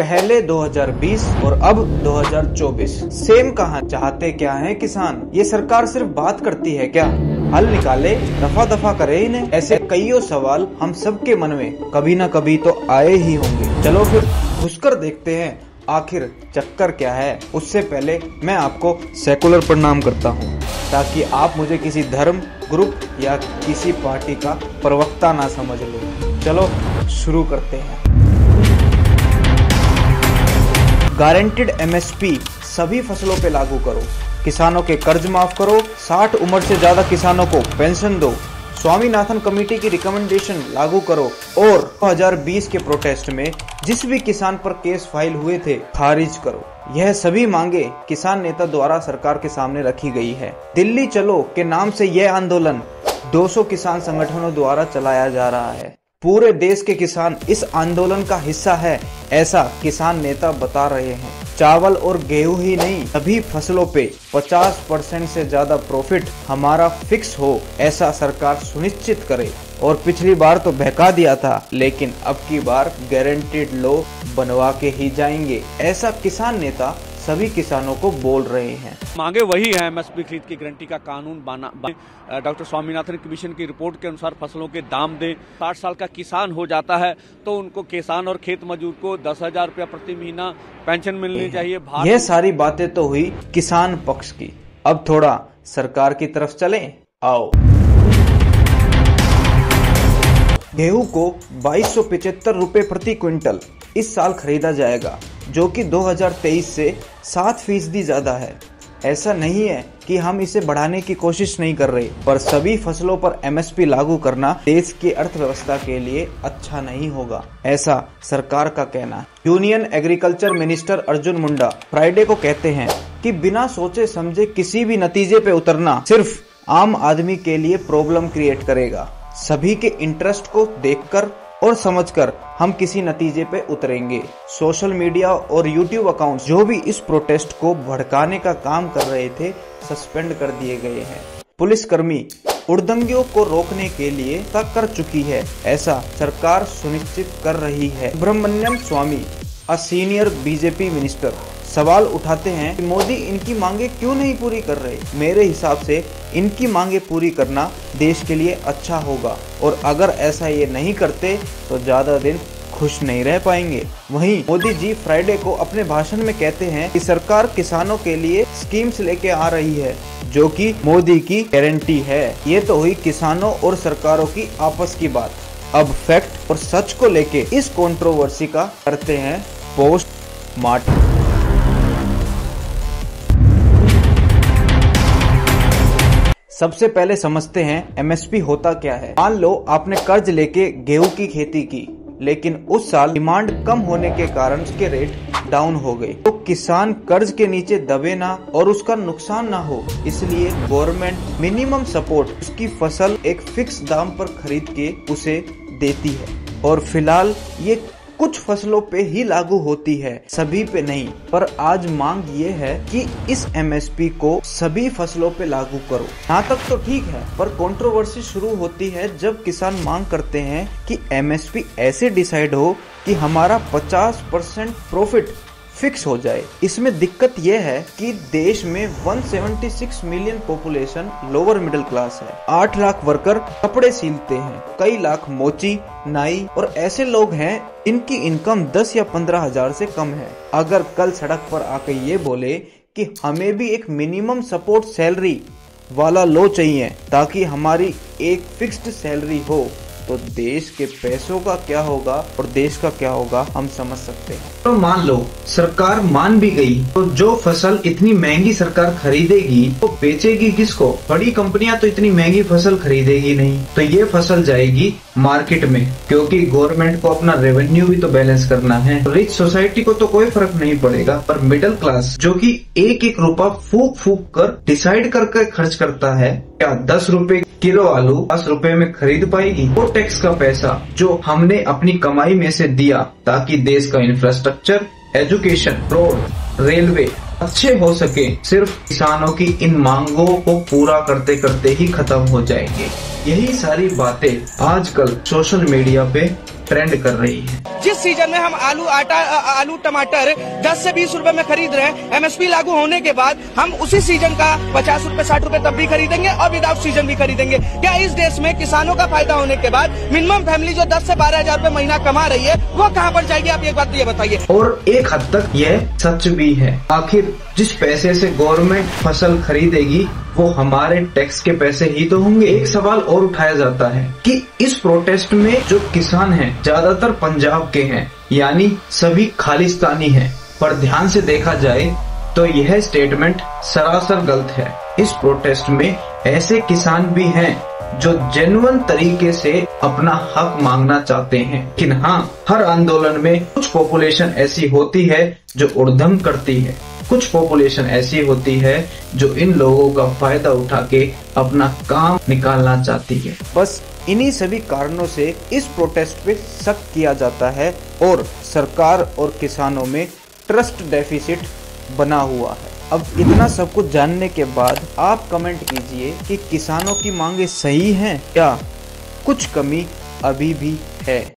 पहले 2020 और अब 2024 सेम कहां। चाहते क्या है किसान? ये सरकार सिर्फ बात करती है क्या? हल निकाले, रफा दफा करे इन्हें। ऐसे कईयों सवाल हम सबके मन में कभी ना कभी तो आए ही होंगे। चलो फिर घुसकर देखते हैं आखिर चक्कर क्या है। उससे पहले मैं आपको सेकुलर प्रणाम करता हूँ, ताकि आप मुझे किसी धर्म, ग्रुप या किसी पार्टी का प्रवक्ता ना समझ लो। चलो शुरू करते हैं। गारंटीड एमएसपी सभी फसलों पे लागू करो। किसानों के कर्ज माफ करो। 60 उम्र से ज्यादा किसानों को पेंशन दो। स्वामीनाथन कमेटी की रिकमेंडेशन लागू करो। और 2020 के प्रोटेस्ट में जिस भी किसान पर केस फाइल हुए थे, खारिज करो। यह सभी मांगे किसान नेता द्वारा सरकार के सामने रखी गई है। दिल्ली चलो के नाम से यह आंदोलन 200 किसान संगठनों द्वारा चलाया जा रहा है। पूरे देश के किसान इस आंदोलन का हिस्सा है, ऐसा किसान नेता बता रहे हैं। चावल और गेहूं ही नहीं, सभी फसलों पे 50% से ज्यादा प्रॉफिट हमारा फिक्स हो, ऐसा सरकार सुनिश्चित करे। और पिछली बार तो बहका दिया था, लेकिन अब की बार गारंटीड लॉ बनवा के ही जाएंगे, ऐसा किसान नेता सभी किसानों को बोल रहे हैं। मांगे वही है, एमएसपी खरीद की गारंटी का कानून बना। डॉक्टर स्वामीनाथन कमीशन की रिपोर्ट के अनुसार फसलों के दाम दें। 60 साल का किसान हो जाता है तो उनको किसान और खेत मजदूर को 10,000 रुपया प्रति महीना पेंशन मिलनी चाहिए। यह सारी बातें तो हुई किसान पक्ष की। अब थोड़ा सरकार की तरफ चलें, आओ। गेहूं को 2275 रुपए प्रति क्विंटल इस साल खरीदा जाएगा, जो कि 2023 से 7% ज्यादा है। ऐसा नहीं है कि हम इसे बढ़ाने की कोशिश नहीं कर रहे, पर सभी फसलों पर एमएसपी लागू करना देश की अर्थव्यवस्था के लिए अच्छा नहीं होगा, ऐसा सरकार का कहना है। Union agriculture minister Arjun Munda Friday को कहते हैं कि बिना सोचे समझे किसी भी नतीजे पे उतरना सिर्फ आम आदमी के लिए प्रॉब्लम क्रिएट करेगा। सभी के इंटरेस्ट को देखकर और समझकर हम किसी नतीजे पे उतरेंगे। सोशल मीडिया और यूट्यूब अकाउंट्स जो भी इस प्रोटेस्ट को भड़काने का काम कर रहे थे, सस्पेंड कर दिए गए हैं। पुलिसकर्मी उड़दंगियों को रोकने के लिए तक कर चुकी है, ऐसा सरकार सुनिश्चित कर रही है। सुब्रमण्यम स्वामी, अ सीनियर बीजेपी मिनिस्टर, सवाल उठाते हैं कि मोदी इनकी मांगे क्यों नहीं पूरी कर रहे। मेरे हिसाब से इनकी मांगे पूरी करना देश के लिए अच्छा होगा, और अगर ऐसा ये नहीं करते तो ज्यादा दिन खुश नहीं रह पाएंगे। वहीं मोदी जी फ्राइडे को अपने भाषण में कहते हैं कि सरकार किसानों के लिए स्कीम्स लेके आ रही है, जो कि मोदी की गारंटी है। ये तो हुई किसानों और सरकारों की आपस की बात। अब फैक्ट और सच को लेके इस कंट्रोवर्सी का करते हैं पोस्टमार्टम। सबसे पहले समझते हैं एमएसपी होता क्या है। मान लो आपने कर्ज लेके गेहूं की खेती की, लेकिन उस साल डिमांड कम होने के कारण उसके रेट डाउन हो गए, तो किसान कर्ज के नीचे दबे ना और उसका नुकसान ना हो, इसलिए गवर्नमेंट मिनिमम सपोर्ट उसकी फसल एक फिक्स दाम पर खरीद के उसे देती है। और फिलहाल ये कुछ फसलों पे ही लागू होती है, सभी पे नहीं। पर आज मांग ये है कि इस एमएसपी को सभी फसलों पे लागू करो। यहाँ तक तो ठीक है, पर कंट्रोवर्सी शुरू होती है जब किसान मांग करते हैं कि एमएसपी ऐसे डिसाइड हो कि हमारा 50% प्रॉफिट फिक्स हो जाए। इसमें दिक्कत यह है कि देश में 176 million population lower middle class है। 8 लाख वर्कर कपड़े सिलते हैं, कई लाख मोची, नाई और ऐसे लोग हैं इनकी इनकम 10 या 15 हजार से कम है। अगर कल सड़क पर आके ये बोले कि हमें भी एक मिनिमम सपोर्ट सैलरी वाला लॉ चाहिए ताकि हमारी एक फिक्स्ड सैलरी हो, तो देश के पैसों का क्या होगा और देश का क्या होगा हम समझ सकते हैं। तो मान लो सरकार मान भी गई, तो जो फसल इतनी महंगी सरकार खरीदेगी तो बेचेगी किसको? बड़ी कंपनियां तो इतनी महंगी फसल खरीदेगी नहीं, तो ये फसल जाएगी मार्केट में, क्योंकि गवर्नमेंट को अपना रेवेन्यू भी तो बैलेंस करना है। रिच सोसाइटी को तो कोई फर्क नहीं पड़ेगा, पर मिडिल क्लास जो कि एक एक रुपया फूक फूक कर डिसाइड करके खर्च करता है, क्या 10 रुपए किलो आलू 10 रुपए में खरीद पाएगी? वो टैक्स का पैसा जो हमने अपनी कमाई में से दिया ताकि देश का इंफ्रास्ट्रक्चर, एजुकेशन, रोड, रेलवे अच्छे हो सके, सिर्फ किसानों की इन मांगों को पूरा करते करते ही खत्म हो जाएंगे। यही सारी बातें आजकल सोशल मीडिया पे ट्रेंड कर रही है। जिस सीजन में हम आलू टमाटर 10 से 20 रुपए में खरीद रहे हैं, एमएसपी लागू होने के बाद हम उसी सीजन का 50 रुपए 60 रुपए तब भी खरीदेंगे और विदाउट सीजन भी खरीदेंगे। क्या इस देश में किसानों का फायदा होने के बाद मिनिमम फैमिली जो 10 से 12 हजार रुपए महीना कमा रही है वो कहाँ पर जाएगी? आप एक बात ये बताइए। और एक हद तक यह सच भी है। आखिर जिस पैसे से गवर्नमेंट फसल खरीदेगी वो हमारे टैक्स के पैसे ही तो होंगे। एक सवाल और उठाया जाता है कि इस प्रोटेस्ट में जो किसान हैं ज्यादातर पंजाब के हैं, यानी सभी खालिस्तानी हैं। पर ध्यान से देखा जाए तो यह स्टेटमेंट सरासर गलत है। इस प्रोटेस्ट में ऐसे किसान भी हैं जो जेन्युइन तरीके से अपना हक मांगना चाहते हैं। लेकिन हाँ, हर आंदोलन में कुछ पॉपुलेशन ऐसी होती है जो उद्यम करती है, कुछ पॉपुलेशन ऐसी होती है जो इन लोगों का फायदा उठा के अपना काम निकालना चाहती है। बस इन्हीं सभी कारणों से इस प्रोटेस्ट पे शक किया जाता है और सरकार और किसानों में ट्रस्ट डेफिसिट बना हुआ है। अब इतना सब कुछ जानने के बाद आप कमेंट कीजिए कि किसानों की मांगे सही हैं या कुछ कमी अभी भी है।